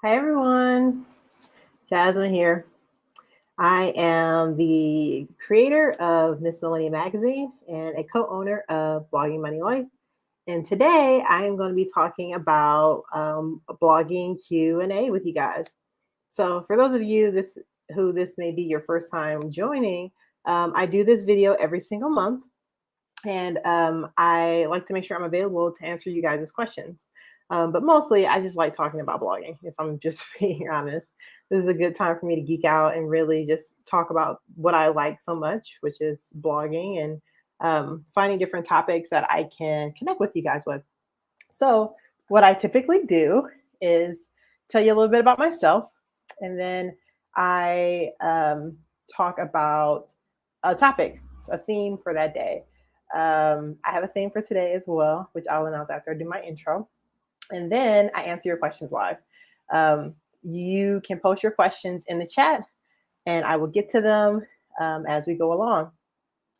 Hi everyone, Jasmine here. I am the creator of Miss Millennium Magazine and a co-owner of Blogging Money Life. And today I am going to be talking about blogging Q&A with you guys. So for those of you who this may be your first time joining, I do this video every single month. And I like to make sure I'm available to answer you guys' questions. But mostly, I just like talking about blogging, if I'm just being honest. This is a good time for me to geek out and really just talk about what I like so much, which is blogging and finding different topics that I can connect with you guys with. So, what I typically do is tell you a little bit about myself, and then I talk about a topic, a theme for that day. I have a theme for today as well, which I'll announce after I do my intro. And then I answer your questions live. You can post your questions in the chat, and I will get to them as we go along.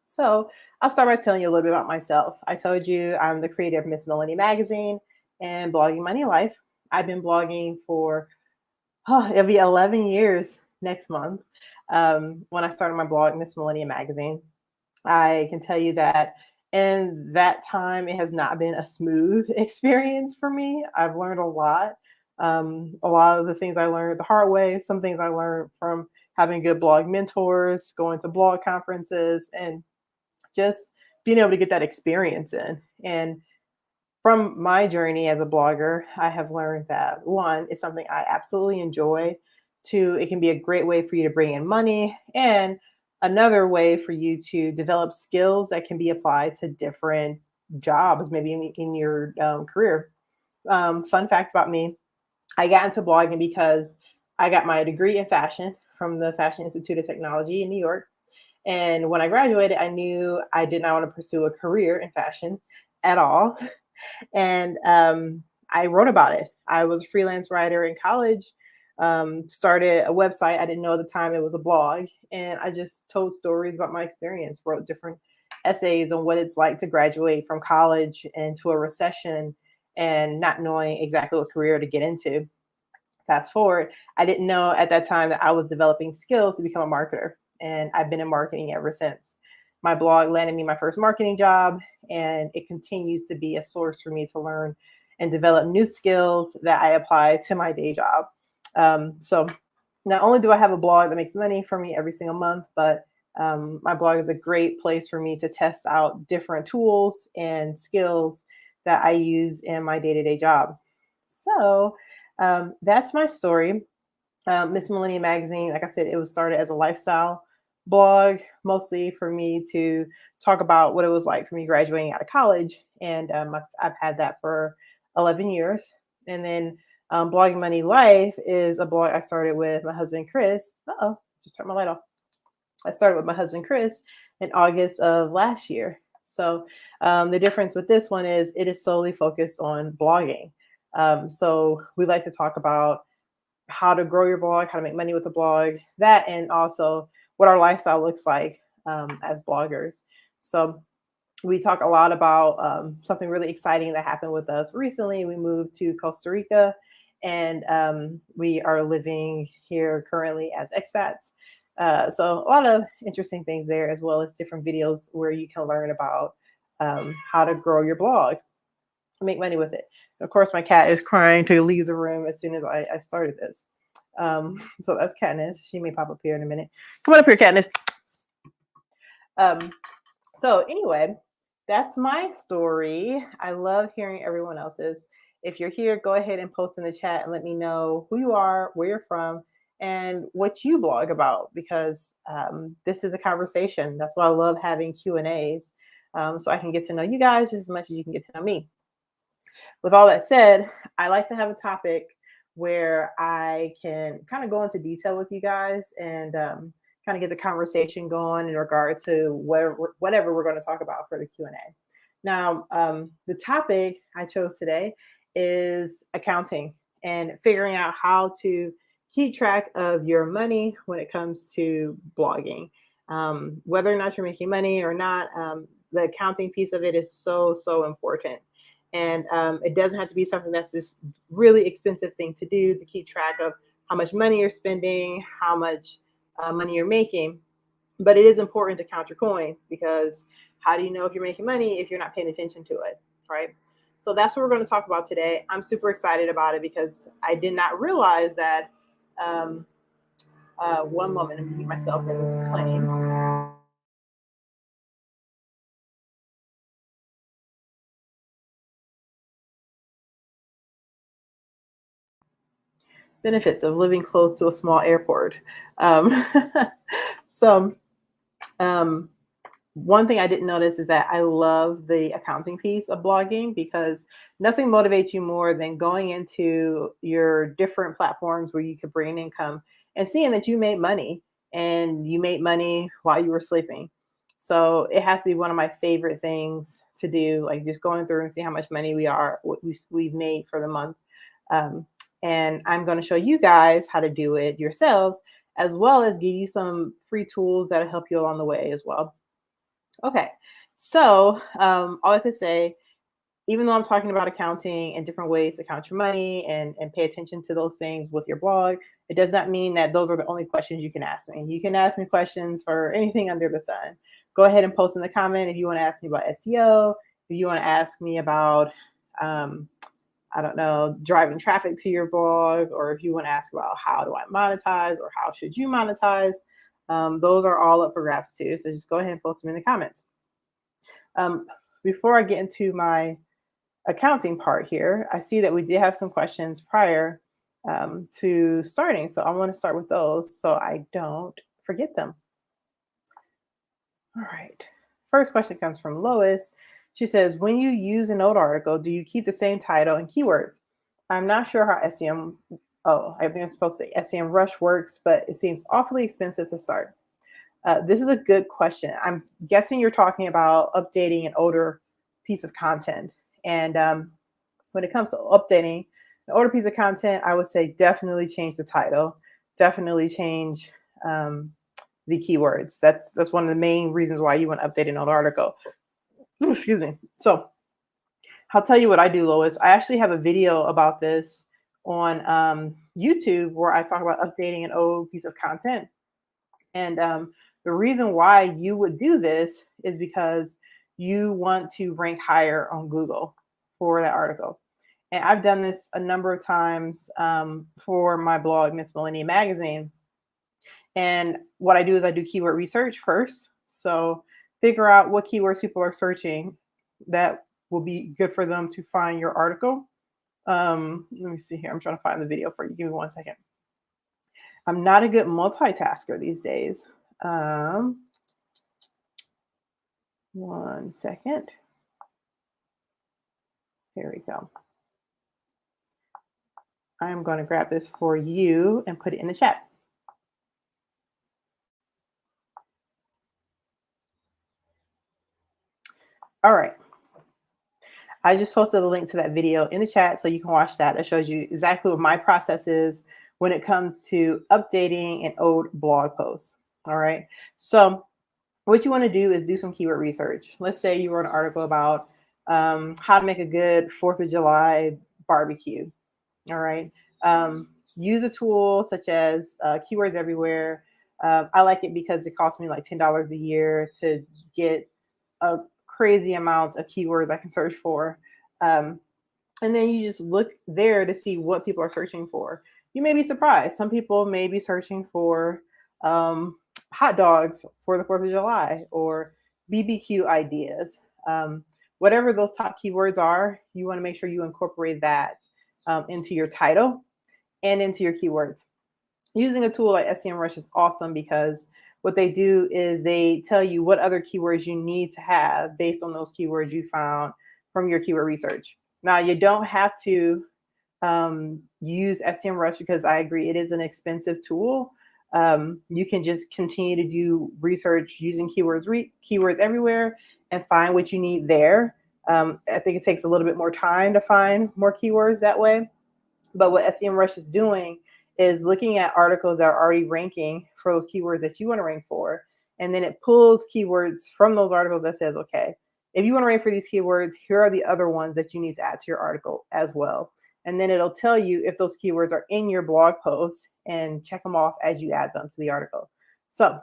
So I'll start by telling you a little bit about myself. I told you I'm the creator of Miss Millennium Magazine and Blogging Money Life. I've been blogging for, it'll be 11 years next month when I started my blog, Miss Millennium Magazine. I can tell you that in that time, it has not been a smooth experience for me. I've learned a lot. A lot of the things I learned the hard way, some things I learned from having good blog mentors, going to blog conferences, and just being able to get that experience in. And from my journey as a blogger, I have learned that one, is something I absolutely enjoy. Two, it can be a great way for you to bring in money, and another way for you to develop skills that can be applied to different jobs, maybe in your career. Fun fact about me, I got into blogging because I got my degree in fashion from the Fashion Institute of Technology in New York. And when I graduated, I knew I did not want to pursue a career in fashion at all. And I wrote about it. I was a freelance writer in college, started a website. I didn't know at the time it was a blog. And I just told stories about my experience, wrote different essays on what it's like to graduate from college into a recession and not knowing exactly what career to get into. Fast forward, I didn't know at that time that I was developing skills to become a marketer. And I've been in marketing ever since. My blog landed me my first marketing job, and it continues to be a source for me to learn and develop new skills that I apply to my day job. So not only do I have a blog that makes money for me every single month, but my blog is a great place for me to test out different tools and skills that I use in my day-to-day job. So that's my story. Miss Millennium Magazine, like I said, it was started as a lifestyle blog, mostly for me to talk about what it was like for me graduating out of college. And I've had that for 11 years. And then Blogging Money Life is a blog I started with my husband, Chris. Just turned my light off. I started with my husband, Chris, in August of last year. So the difference with this one is it is solely focused on blogging. So we like to talk about how to grow your blog, how to make money with a blog, that, and also what our lifestyle looks like as bloggers. So we talk a lot about something really exciting that happened with us recently. We moved to Costa Rica, and we are living here currently as expats. So a lot of interesting things there, as well as different videos where you can learn about how to grow your blog, make money with it. And of course, my cat is crying to leave the room as soon as I started this. So that's Katniss. She may pop up here in a minute. Come on up here, Katniss. So anyway, that's my story. I love hearing everyone else's. If you're here, go ahead and post in the chat and let me know who you are, where you're from, and what you blog about, because this is a conversation. That's why I love having Q&As, so I can get to know you guys just as much as you can get to know me. With all that said, I like to have a topic where I can kind of go into detail with you guys and kind of get the conversation going in regard to whatever we're going to talk about for the Q&A. Now, the topic I chose today is accounting and figuring out how to keep track of your money when it comes to blogging. Whether or not you're making money or not, the accounting piece of it is so important. And it doesn't have to be something that's this really expensive thing to do to keep track of how much money you're spending, how much money you're making. But it is important to count your coins, because how do you know if you're making money if you're not paying attention to it, right? So that's what we're going to talk about today. I'm super excited about it because I did not realize that. Um, one moment, I'm keep myself in this plane. Benefits of living close to a small airport. Um, so, um, one thing I didn't notice is that I love the accounting piece of blogging, because nothing motivates you more than going into your different platforms where you could bring in income and seeing that you made money, and you made money while you were sleeping. So it has to be one of my favorite things to do, like just going through and see how much money we've made for the month. Um, and I'm going to show you guys how to do it yourselves, as well as give you some free tools that'll help you along the way as well. Okay, so all I have to say, even though I'm talking about accounting and different ways to count your money and pay attention to those things with your blog, it does not mean that those are the only questions you can ask me. You can ask me questions for anything under the sun. Go ahead and post in the comment if you want to ask me about SEO, if you want to ask me about, I don't know, driving traffic to your blog, or if you want to ask about how do I monetize or how should you monetize. Those are all up for grabs too. So just go ahead and post them in the comments. Um, Before I get into my accounting part here, I see that we did have some questions prior to starting. So I want to start with those so I don't forget them. All right. First question comes from Lois. She says, when you use a note article, do you keep the same title and keywords? I'm not sure how I think I'm supposed to say SEM Rush works, but it seems awfully expensive to start. This is a good question. I'm guessing you're talking about updating an older piece of content. And when it comes to updating an older piece of content, I would say definitely change the title, definitely change the keywords. That's one of the main reasons why you want to update an old article. Excuse me. So I'll tell you what I do, Lois. I actually have a video about this on YouTube where I talk about updating an old piece of content. And the reason why you would do this is because you want to rank higher on Google for that article. And I've done this a number of times for my blog, Miss Millennium Magazine. And what I do is I do keyword research first. So figure out what keywords people are searching that will be good for them to find your article. Let me see here. I'm trying to find the video for you. Give me 1 second. I'm not a good multitasker these days. 1 second. Here we go. I am going to grab this for you and put it in the chat. All right. I just posted a link to that video in the chat so you can watch that. It shows you exactly what my process is when it comes to updating an old blog post. All right. So what you want to do is do some keyword research. Let's say you wrote an article about how to make a good 4th of July barbecue. All right. Use a tool such as Keywords Everywhere. I like it because it costs me like $10 a year to get a crazy amount of keywords I can search for. And then you just look there to see what people are searching for. You may be surprised. Some people may be searching for hot dogs for the 4th of July or BBQ ideas. Whatever those top keywords are, you want to make sure you incorporate that into your title and into your keywords. Using a tool like SEMrush is awesome because what they do is they tell you what other keywords you need to have based on those keywords you found from your keyword research. Now, you don't have to use SEMrush because I agree it is an expensive tool. You can just continue to do research using keywords everywhere and find what you need there. I think it takes a little bit more time to find more keywords that way. But what SEMrush is doing is looking at articles that are already ranking for those keywords that you want to rank for. And then it pulls keywords from those articles that says, okay, if you want to rank for these keywords, here are the other ones that you need to add to your article as well. And then it'll tell you if those keywords are in your blog post and check them off as you add them to the article. So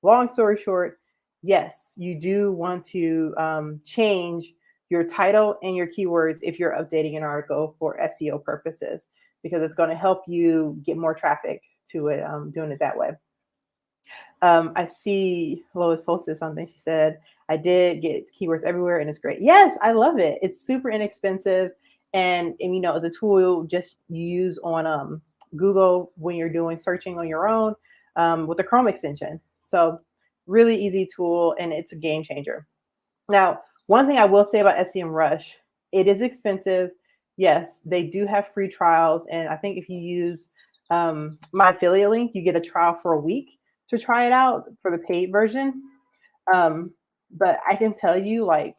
long story short, yes, you do want to change your title and your keywords if you're updating an article for SEO purposes, because it's going to help you get more traffic to it, doing it that way. I see Lois posted something. She said, I did get keywords everywhere and it's great. Yes, I love it. It's super inexpensive. And you know, it's a tool you'll just use on Google when you're doing searching on your own with the Chrome extension. So really easy tool, and it's a game changer. Now, one thing I will say about SEMrush, it is expensive. Yes, they do have free trials. And I think if you use my affiliate link, you get a trial for a week to try it out for the paid version. But I can tell you, like,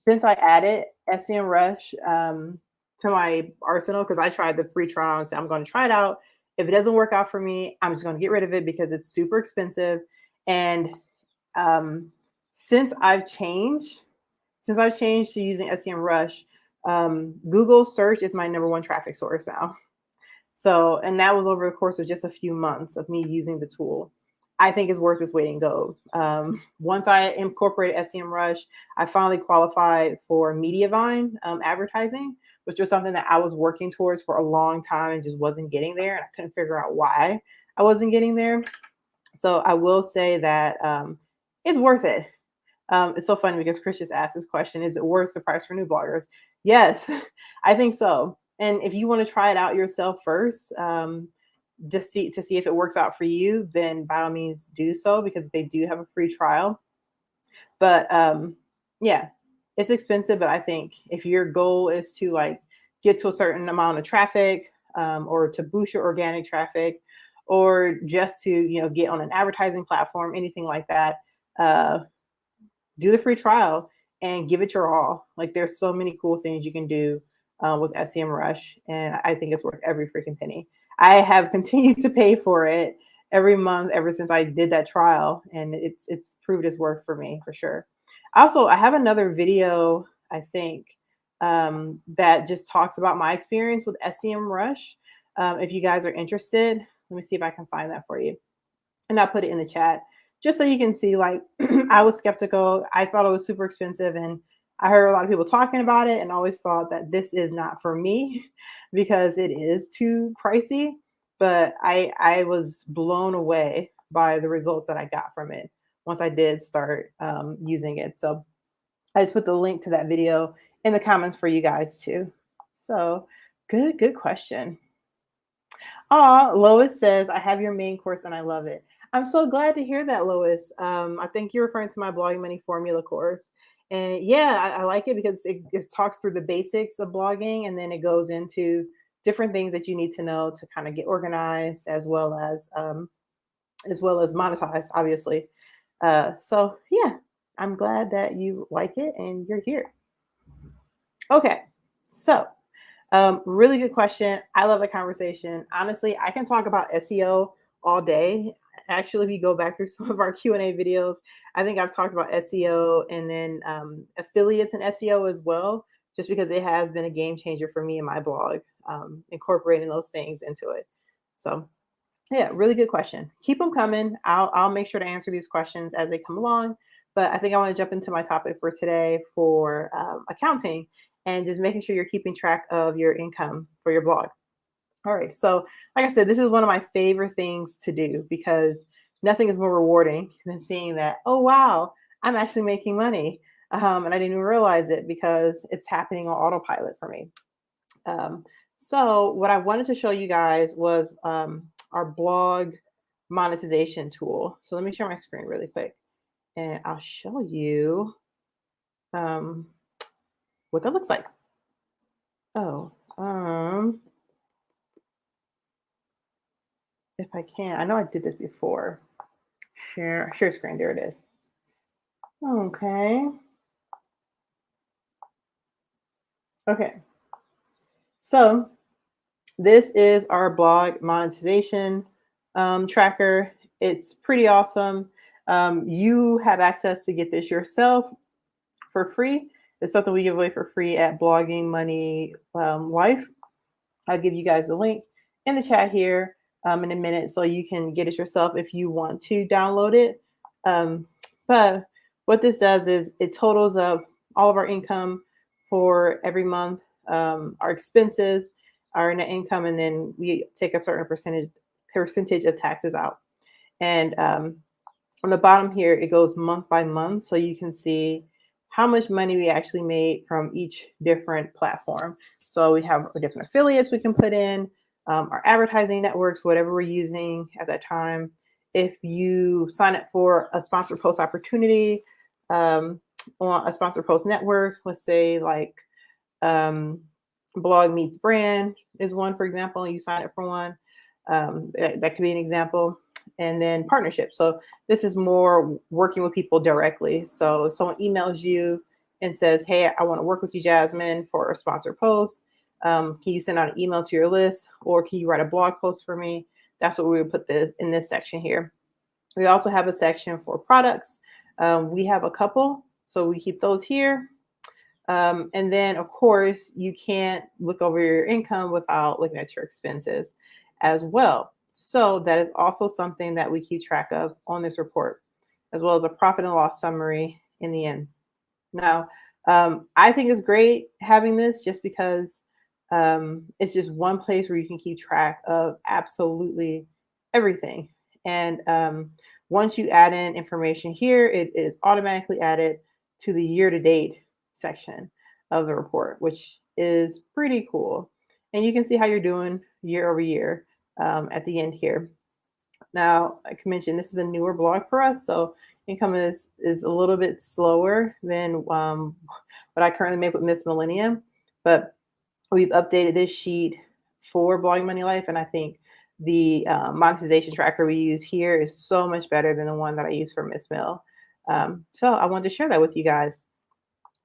since I added SEMrush to my arsenal, because I tried the free trial and said, I'm going to try it out. If it doesn't work out for me, I'm just going to get rid of it because it's super expensive. And since I've changed to using SEMrush, Google search is my #1 traffic source now. So, and that was over the course of just a few months of me using the tool. I think it's worth its weight in gold. Once I incorporated SEMrush, I finally qualified for Mediavine advertising, which was something that I was working towards for a long time and just wasn't getting there. And I couldn't figure out why I wasn't getting there. So I will say that it's worth it. It's so funny because Chris just asked this question, is it worth the price for new bloggers? Yes, I think so. And if you want to try it out yourself first, just to see if it works out for you, then by all means do so, because they do have a free trial. But yeah, it's expensive. But I think if your goal is to like get to a certain amount of traffic, or to boost your organic traffic, or just to, you know, get on an advertising platform, anything like that, do the free trial and give it your all. Like, there's so many cool things you can do with SEMrush, and I think it's worth every freaking penny. I have continued to pay for it every month ever since I did that trial, and it's proved its worth for me for sure. Also, I have another video, I think, that just talks about my experience with SEMrush. If you guys are interested, let me see if I can find that for you, and I'll put it in the chat just so you can see. Like, I was skeptical. I thought it was super expensive, and I heard a lot of people talking about it and always thought that this is not for me because it is too pricey. But I was blown away by the results that I got from it once I did start using it. So I just put the link to that video in the comments for you guys too. So good question. Lois says, I have your main course and I love it. I'm so glad to hear that, Lois. I think you're referring to my Blogging Money Formula course. And yeah, I like it because it talks through the basics of blogging, and then it goes into different things that you need to know to kind of get organized, as well as monetize, obviously. So yeah, I'm glad that you like it and you're here. Okay, so really good question. I love the conversation. Honestly, I can talk about SEO all day. Actually, if you go back through some of our Q&A videos, I think I've talked about SEO and then affiliates and SEO as well, just because it has been a game changer for me and my blog, incorporating those things into it. So yeah, really good question. Keep them coming. I'll make sure to answer these questions as they come along. But I think I want to jump into my topic for today for accounting and just making sure you're keeping track of your income for your blog. All right. So like I said, this is one of my favorite things to do because nothing is more rewarding than seeing that, oh, wow, I'm actually making money. And I didn't even realize it because it's happening on autopilot for me. So what I wanted to show you guys was our blog monetization tool. So let me share my screen really quick and I'll show you what that looks like. Oh, if I can, I know I did this before. Share screen, there it is. Okay. Okay. So this is our blog monetization tracker. It's pretty awesome. You have access to get this yourself. for free. It's something we give away for free at Blogging Money Life. I'll give you guys the link in the chat here in a minute so you can get it yourself if you want to download it. But what this does is it totals up all of our income for every month, our expenses, our net income, and then we take a certain percentage of taxes out. And on the bottom here, it goes month by month, so you can see how much money we actually made from each different platform. So we have our different affiliates we can put in, our advertising networks, whatever we're using at that time. If you sign up for a sponsored post opportunity on a sponsored post network, let's say like Blog Meets Brand is one, for example, and you sign up for one, that could be an example. And then partnerships. So this is more working with people directly. So if someone emails you and says, hey, I want to work with you, Jasmine, for a sponsored post. Can you send out an email to your list, or can you write a blog post for me? That's what we would put in this section here. We also have a section for products. We have a couple, so we keep those here. And then, of course, you can't look over your income without looking at your expenses as well. So that is also something that we keep track of on this report, as well as a profit and loss summary in the end. Now, I think it's great having this just because it's just one place where you can keep track of absolutely everything. And once you add in information here, it is automatically added to the year-to-date section of the report, which is pretty cool. And you can see how you're doing year over year at the end here. Now, I can mention this is a newer blog for us, so income is a little bit slower than what I currently make with Miss Millennium, but we've updated this sheet for Blogging Money Life, and I think the monetization tracker we use here is so much better than the one that I use for Miss Mill. So I wanted to share that with you guys.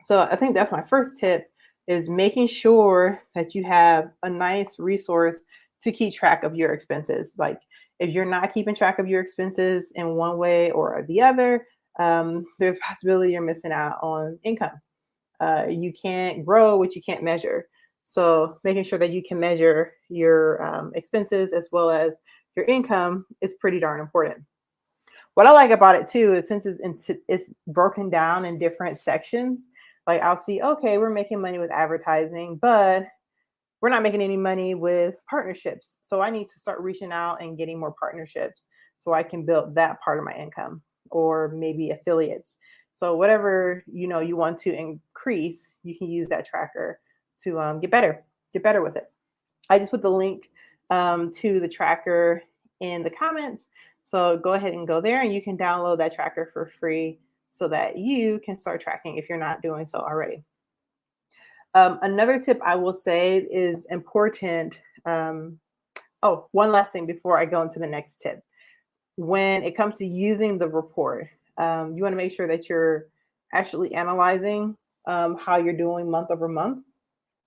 So I think that's my first tip, is making sure that you have a nice resource to keep track of your expenses. Like if you're not keeping track of your expenses in one way or the other, there's a possibility you're missing out on income. You can't grow what you can't measure. So making sure that you can measure your expenses as well as your income is pretty darn important. What I like about it too is since it's broken down in different sections, like I'll see, okay, we're making money with advertising, but we're not making any money with partnerships. So I need to start reaching out and getting more partnerships so I can build that part of my income, or maybe affiliates. So whatever you want to increase, you can use that tracker to get better with it. I just put the link to the tracker in the comments. So go ahead and go there and you can download that tracker for free so that you can start tracking if you're not doing so already. Another tip I will say is important. Oh, one last thing before I go into the next tip. When it comes to using the report, you want to make sure that you're actually analyzing how you're doing month over month.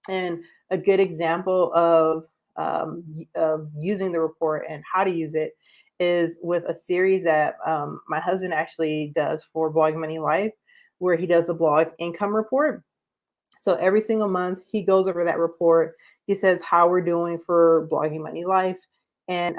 And a good example of using the report and how to use it is with a series that my husband actually does for Blogging Money Life, where he does the blog income report. So every single month he goes over that report. He says how we're doing for Blogging Money Life. And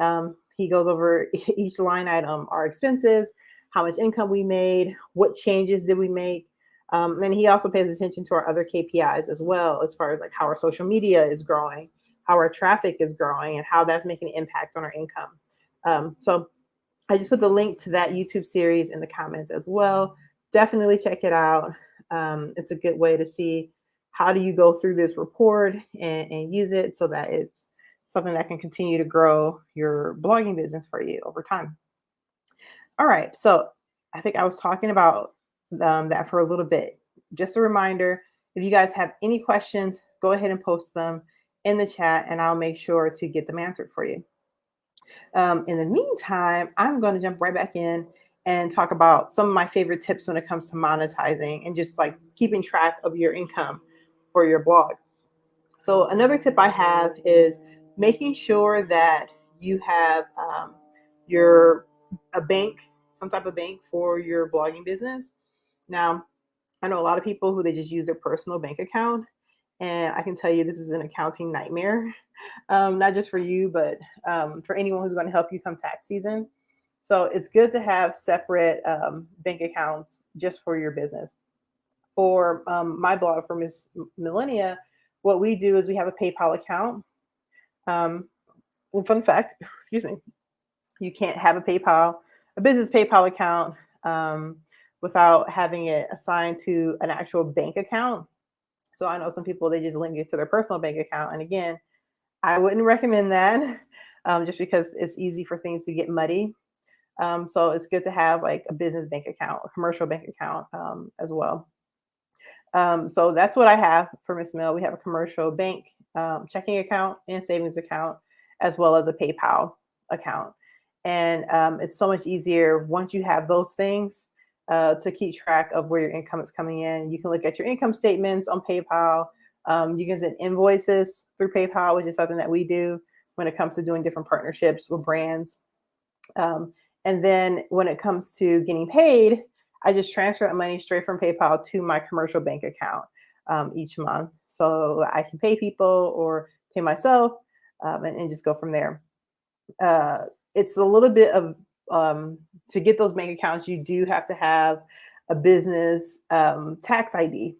he goes over each line item, our expenses, how much income we made, what changes did we make. And he also pays attention to our other KPIs as well, as far as like how our social media is growing, how our traffic is growing, and how that's making an impact on our income. So I just put the link to that YouTube series in the comments as well. Definitely check it out. It's a good way to see how do you go through this report and use it so that it's something that can continue to grow your blogging business for you over time. All right, so I think I was talking about that for a little bit. Just a reminder, if you guys have any questions, go ahead and post them in the chat and I'll make sure to get them answered for you. In the meantime, I'm going to jump right back in and talk about some of my favorite tips when it comes to monetizing and just like keeping track of your income for your blog. So another tip I have is making sure that you have a bank, some type of bank for your blogging business. Now, I know a lot of people who they just use their personal bank account. And I can tell you this is an accounting nightmare, not just for you, but for anyone who's going to help you come tax season. So it's good to have separate bank accounts just for your business. For my blog, for Miss Millennia, what we do is we have a PayPal account. Um, fun fact, excuse me, you can't have a business PayPal account um, without having it assigned to an actual bank account. So I know some people, they just link it to their personal bank account. And again, I wouldn't recommend that just because it's easy for things to get muddy. So it's good to have like a business bank account, a commercial bank account as well. So that's what I have for Miss Mill. We have a commercial bank checking account and savings account, as well as a PayPal account. And it's so much easier once you have those things to keep track of where your income is coming in. You can look at your income statements on PayPal. You can send invoices through PayPal, which is something that we do when it comes to doing different partnerships with brands. Um, and then when it comes to getting paid, I just transfer that money straight from PayPal to my commercial bank account each month. So I can pay people or pay myself and just go from there. Uh, it's a little bit of, to get those bank accounts, you do have to have a business tax ID.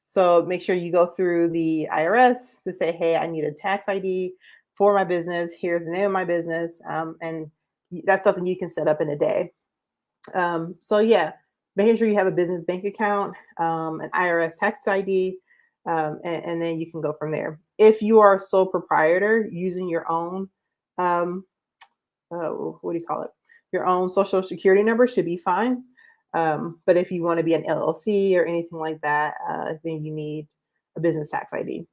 So make sure you go through the IRS to say, hey, I need a tax ID for my business. Here's the name of my business. And that's something you can set up in a day. So yeah, making sure you have a business bank account, an IRS tax ID, and then you can go from there. If you are a sole proprietor using your own, um, what do you call it? Your own social security number should be fine. But if you want to be an LLC or anything like that, then you need a business tax ID.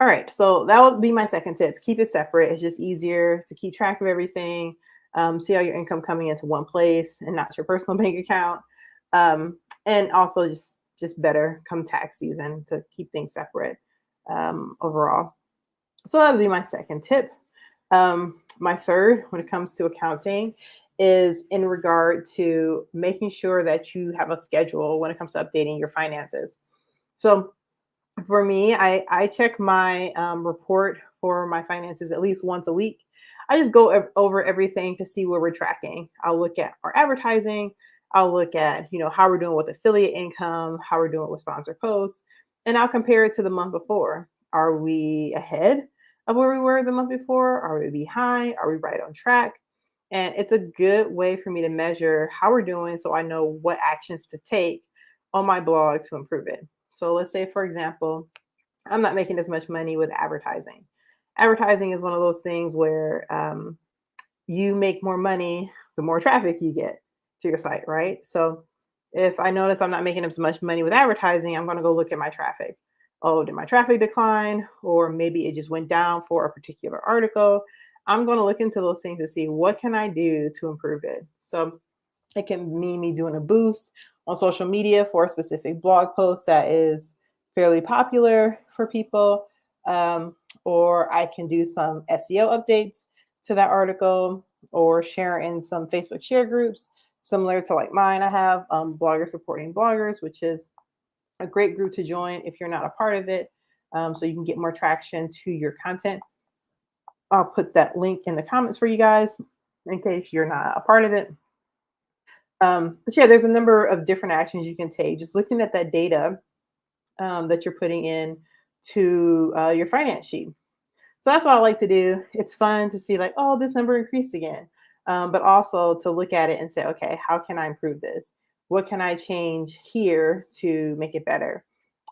All right, so that would be my second tip. Keep it separate. It's just easier to keep track of everything. See all your income coming into one place and not your personal bank account. And also just better come tax season to keep things separate overall. So that would be my second tip. My third, when it comes to accounting, is in regard to making sure that you have a schedule when it comes to updating your finances. So for me, I check my report for my finances at least once a week. I just go over everything to see where we're tracking. I'll look at our advertising. I'll look at how we're doing with affiliate income, how we're doing with sponsor posts, and I'll compare it to the month before. Are we ahead of where we were the month before? Are we behind? Are we right on track? And it's a good way for me to measure how we're doing so I know what actions to take on my blog to improve it. So let's say, for example, I'm not making as much money with advertising. Advertising is one of those things where you make more money the more traffic you get to your site, right? So if I notice I'm not making as much money with advertising, I'm going to go look at my traffic. Oh, did my traffic decline? Or maybe it just went down for a particular article. I'm going to look into those things to see what can I do to improve it. So it can mean me doing a boost on social media for a specific blog post that is fairly popular for people. Or I can do some SEO updates to that article or share in some Facebook share groups similar to like mine. I have Bloggers Supporting Bloggers, which is a great group to join if you're not a part of it, so you can get more traction to your content. I'll put that link in the comments for you guys in case you're not a part of it. But yeah, there's a number of different actions you can take. Just looking at that data that you're putting in to your finance sheet. So that's what I like to do. It's fun to see like, oh, this number increased again, but also to look at it and say, okay, how can I improve this? What can I change here to make it better?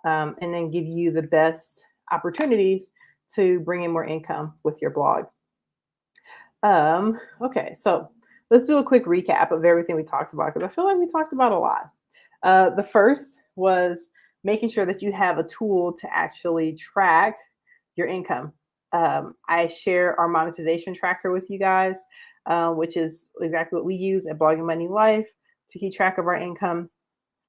And then give you the best opportunities to bring in more income with your blog. Okay, so let's do a quick recap of everything we talked about because I feel like we talked about a lot. The first was making sure that you have a tool to actually track your income. I share our monetization tracker with you guys, which is exactly what we use at Blogging Money Life to keep track of our income.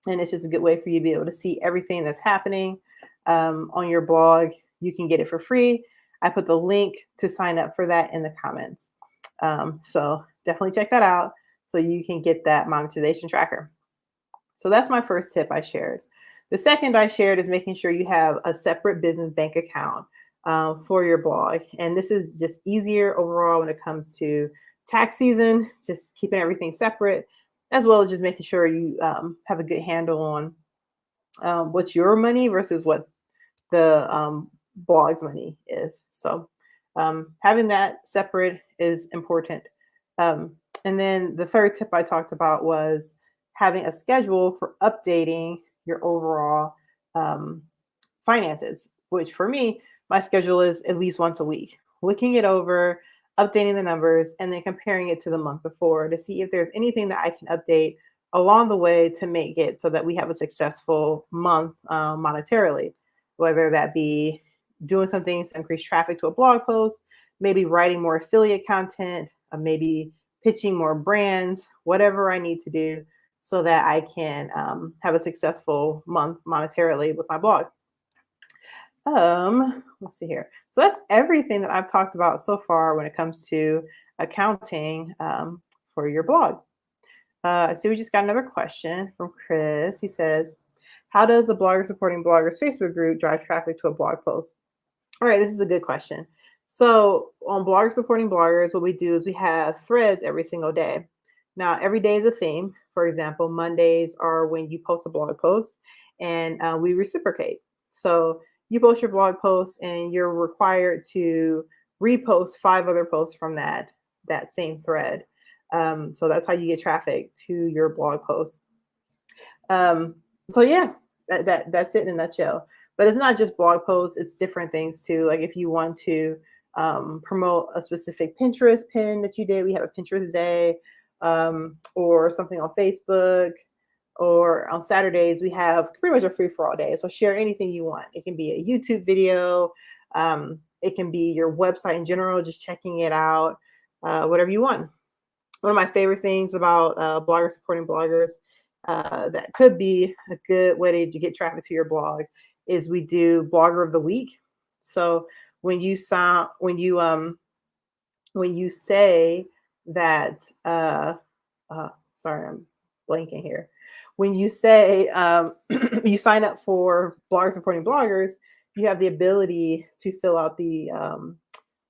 And it's just a good way for you to be able to see everything that's happening on your blog. You can get it for free. I put the link to sign up for that in the comments. So definitely check that out so you can get that monetization tracker. So that's my first tip I shared. The second I shared is making sure you have a separate business bank account for your blog. And this is just easier overall when it comes to tax season, just keeping everything separate, as well as just making sure you have a good handle on what's your money versus what the blog's money is. So having that separate is important. Um, and then the third tip I talked about was having a schedule for updating your overall um, finances, which for me, my schedule is at least once a week, looking it over, updating the numbers, and then comparing it to the month before to see if there's anything that I can update along the way to make it so that we have a successful month monetarily, whether that be doing some things to increase traffic to a blog post, maybe writing more affiliate content, maybe pitching more brands, whatever I need to do so that I can have a successful month monetarily with my blog. Let's see here. So that's everything that I've talked about so far when it comes to accounting for your blog. So we just got another question from Chris. He says, how does the Bloggers Supporting Bloggers Facebook group drive traffic to a blog post? All right, this is a good question. So on Bloggers Supporting Bloggers, what we do is we have threads every single day. Now, every day is a theme. For example, Mondays are when you post a blog post and we reciprocate. So you post your blog post and you're required to repost 5 other posts from that same thread. So that's how you get traffic to your blog post. So yeah, that's it in a nutshell. But it's not just blog posts; it's different things too. Like if you want to promote a specific Pinterest pin that you did, we have a Pinterest day, or something on Facebook, or on Saturdays we have pretty much a free for all day. So share anything you want. It can be a YouTube video, it can be your website in general, just checking it out, whatever you want. One of my favorite things about bloggers supporting bloggers that could be a good way to get traffic to your blog is we do blogger of the week. So when you say that sorry, I'm blanking here. When you say you sign up for bloggers supporting bloggers, you have the ability to fill out the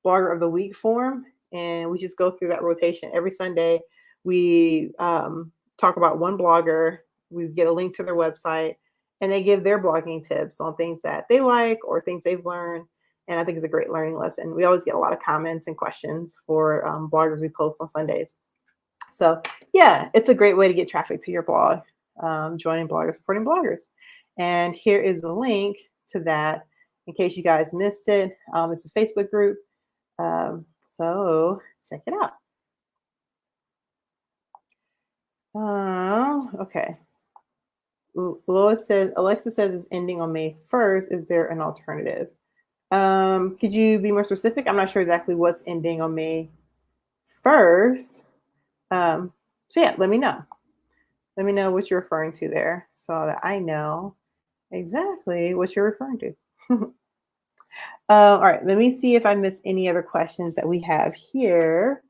blogger of the week form, and we just go through that rotation every Sunday. We talk about one blogger, we get a link to their website, and they give their blogging tips on things that they like or things they've learned. And I think it's a great learning lesson. We always get a lot of comments and questions for bloggers we post on Sundays. So yeah, it's a great way to get traffic to your blog, joining bloggers supporting bloggers. And here is the link to that in case you guys missed it. It's a Facebook group. So check it out. Okay. Lois says, Alexa says it's ending on May 1st. Is there an alternative? Could you be more specific? I'm not sure exactly what's ending on May 1st. So yeah, let me know. Let me know what you're referring to there so that I know exactly what you're referring to. All right, let me see if I missed any other questions that we have here.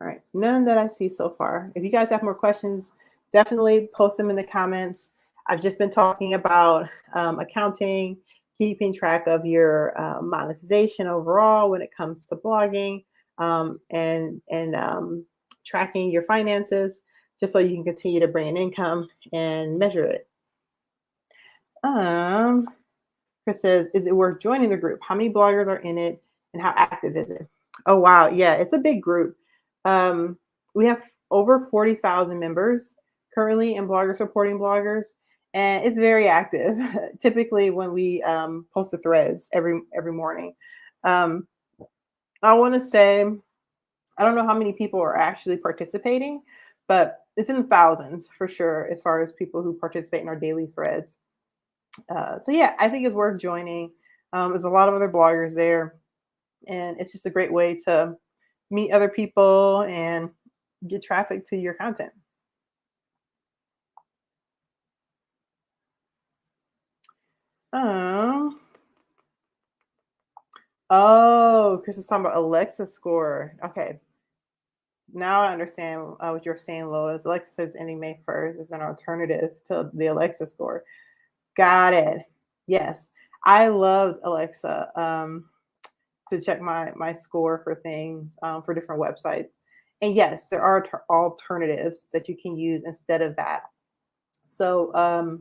All right, none that I see so far. If you guys have more questions, definitely post them in the comments. I've just been talking about accounting, keeping track of your monetization overall when it comes to blogging, and tracking your finances, just so you can continue to bring in income and measure it. Chris says, is it worth joining the group? How many bloggers are in it and how active is it? Oh, wow. Yeah, it's a big group. We have over 40,000 members currently in Bloggers Supporting Bloggers, and it's very active. Typically when we post the threads every morning. I want to say, I don't know how many people are actually participating, but it's in the thousands for sure as far as people who participate in our daily threads. So yeah, I think it's worth joining. There's a lot of other bloggers there, and it's just a great way to meet other people and get traffic to your content. Oh, Chris is talking about Alexa score. Okay. Now I understand what you're saying, Lois. Alexa says ending May 1st is an alternative to the Alexa score. Got it. Yes. I loved Alexa to check my score for things for different websites. And yes, there are alternatives that you can use instead of that. So,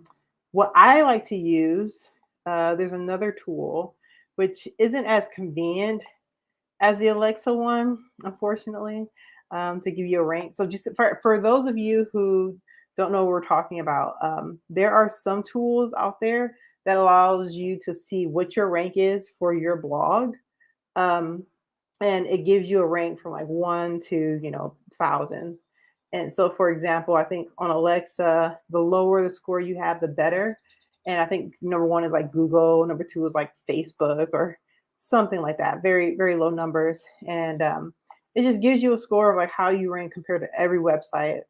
what I like to use, there's another tool which isn't as convenient as the Alexa one, unfortunately, to give you a rank. So, just for those of you who don't know what we're talking about, there are some tools out there that allows you to see what your rank is for your blog. Um, and it gives you a rank from like one to thousands. And so, for example, I think on Alexa, the lower the score you have, the better. And I think number one is like Google, number two is like Facebook or something like that. Very very low numbers, and it just gives you a score of like how you rank compared to every website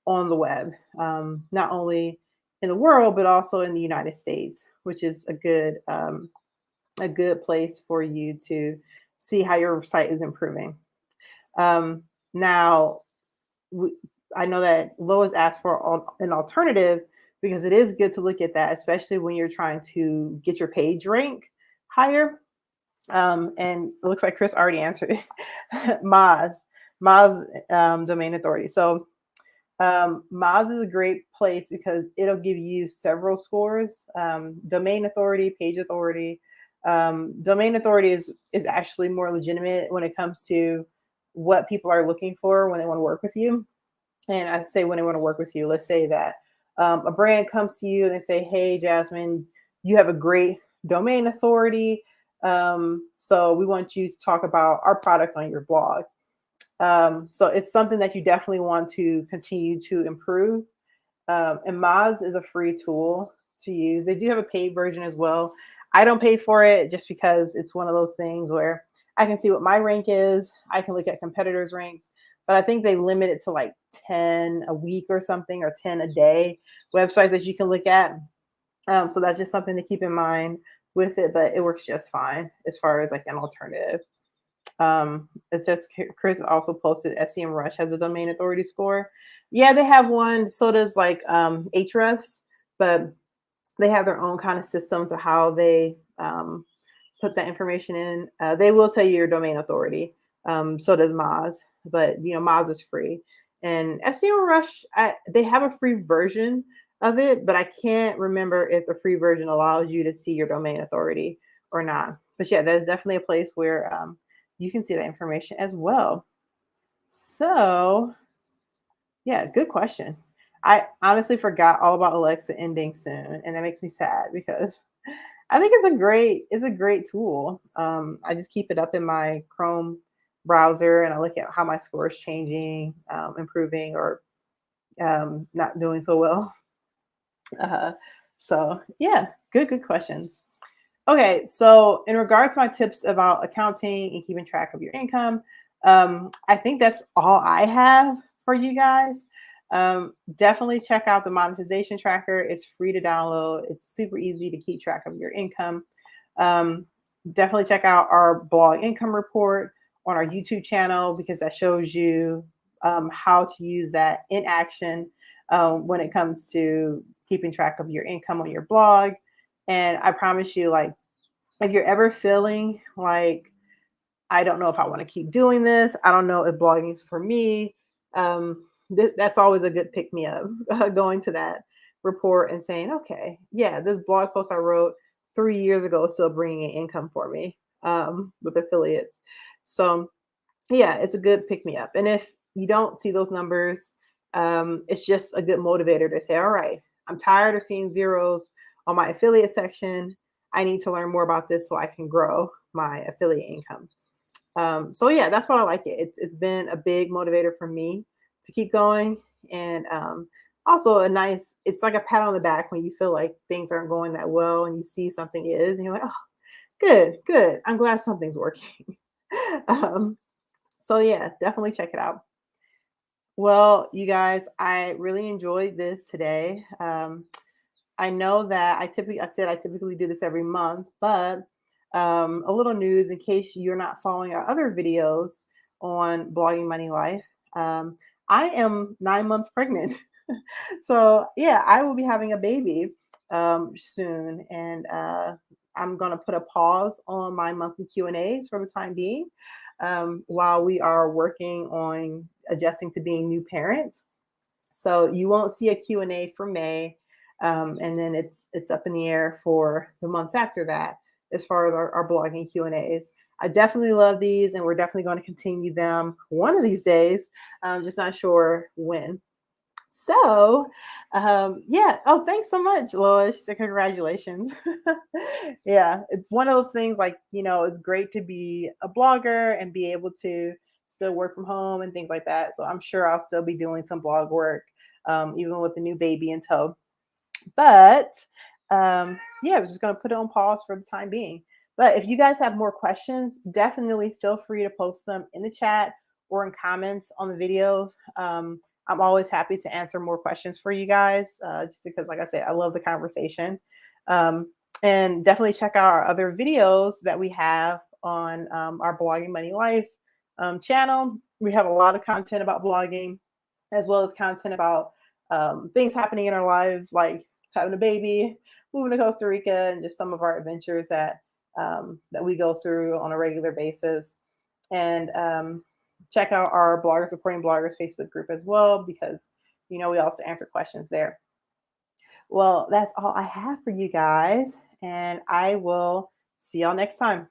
on the web, not only in the world but also in the United States, which is a good place for you to see how your site is improving. Now, I know that Lois asked for an alternative because it is good to look at that, especially when you're trying to get your page rank higher. And it looks like Chris already answered it. Moz, Moz domain authority. So Moz is a great place because it'll give you several scores: domain authority, page authority. Domain authority is actually more legitimate when it comes to what people are looking for when they want to work with you. And I say when they want to work with you, let's say that a brand comes to you and they say, "Hey, Jasmine, you have a great domain authority, so we want you to talk about our product on your blog." So it's something that you definitely want to continue to improve. And Moz is a free tool to use. They do have a paid version as well. I don't pay for it just because it's one of those things where I can see what my rank is. I can look at competitors' ranks, but I think they limit it to like 10 a week or something, or 10 a day websites that you can look at. So that's just something to keep in mind with it, but it works just fine as far as like an alternative. It says Chris also posted SEMrush has a domain authority score. Yeah, they have one. So does like Ahrefs, but they have their own kind of system to how they put that information in. They will tell you your domain authority. So does Moz, but Moz is free. And SEMrush, they have a free version of it, but I can't remember if the free version allows you to see your domain authority or not. But yeah, that is definitely a place where you can see that information as well. So yeah, good question. I honestly forgot all about Alexa ending soon, and that makes me sad because I think it's a great tool. I just keep it up in my Chrome browser, and I look at how my score is changing, improving, or not doing so well. Uh, so yeah, good questions. Okay, so in regards to my tips about accounting and keeping track of your income, I think that's all I have for you guys. Definitely check out the monetization tracker. It's free to download. It's super easy to keep track of your income. Um, Definitely check out our blog income report on our YouTube channel because that shows you how to use that in action when it comes to keeping track of your income on your blog. And I promise you, like, if you're ever feeling like, I don't know if I want to keep doing this, I don't know if blogging is for me, that's always a good pick me up. Going to that report and saying, okay, yeah, this blog post I wrote 3 years ago is still bringing in income for me with affiliates. So yeah, it's a good pick me up. And if you don't see those numbers, it's just a good motivator to say, all right, I'm tired of seeing zeros on my affiliate section. I need to learn more about this so I can grow my affiliate income. So yeah, that's why I like it. It's been a big motivator for me to keep going, and also a nice. It's like a pat on the back when you feel like things aren't going that well, and you see something is, and you're like, oh, good. I'm glad something's working. um, so yeah, definitely check it out. Well, you guys, I really enjoyed this today. I know that I said I typically do this every month, but a little news in case you're not following our other videos on Blogging Money Life. I am 9 months pregnant. So yeah, I will be having a baby soon, and I'm gonna put a pause on my monthly Q&As for the time being, while we are working on adjusting to being new parents. So you won't see a Q&A for May, and then it's up in the air for the months after that as far as our blogging Q&As. I definitely love these, and we're definitely going to continue them one of these days. Just not sure when. So, yeah. Oh, thanks so much, Lois. She said, congratulations. Yeah, it's one of those things like, it's great to be a blogger and be able to still work from home and things like that. So I'm sure I'll still be doing some blog work, even with the new baby in tow. But yeah, I was just going to put it on pause for the time being. But if you guys have more questions, definitely feel free to post them in the chat or in comments on the videos. I'm always happy to answer more questions for you guys, just because, like I said, I love the conversation. And definitely check out our other videos that we have on our Blogging Money Life channel. We have a lot of content about blogging, as well as content about things happening in our lives, like having a baby, moving to Costa Rica, and just some of our adventures that we go through on a regular basis. And check out our Bloggers Supporting Bloggers Facebook group as well, because we also answer questions there. Well, that's all I have for you guys, and I will see y'all next time.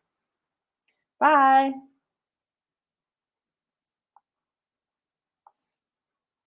Bye.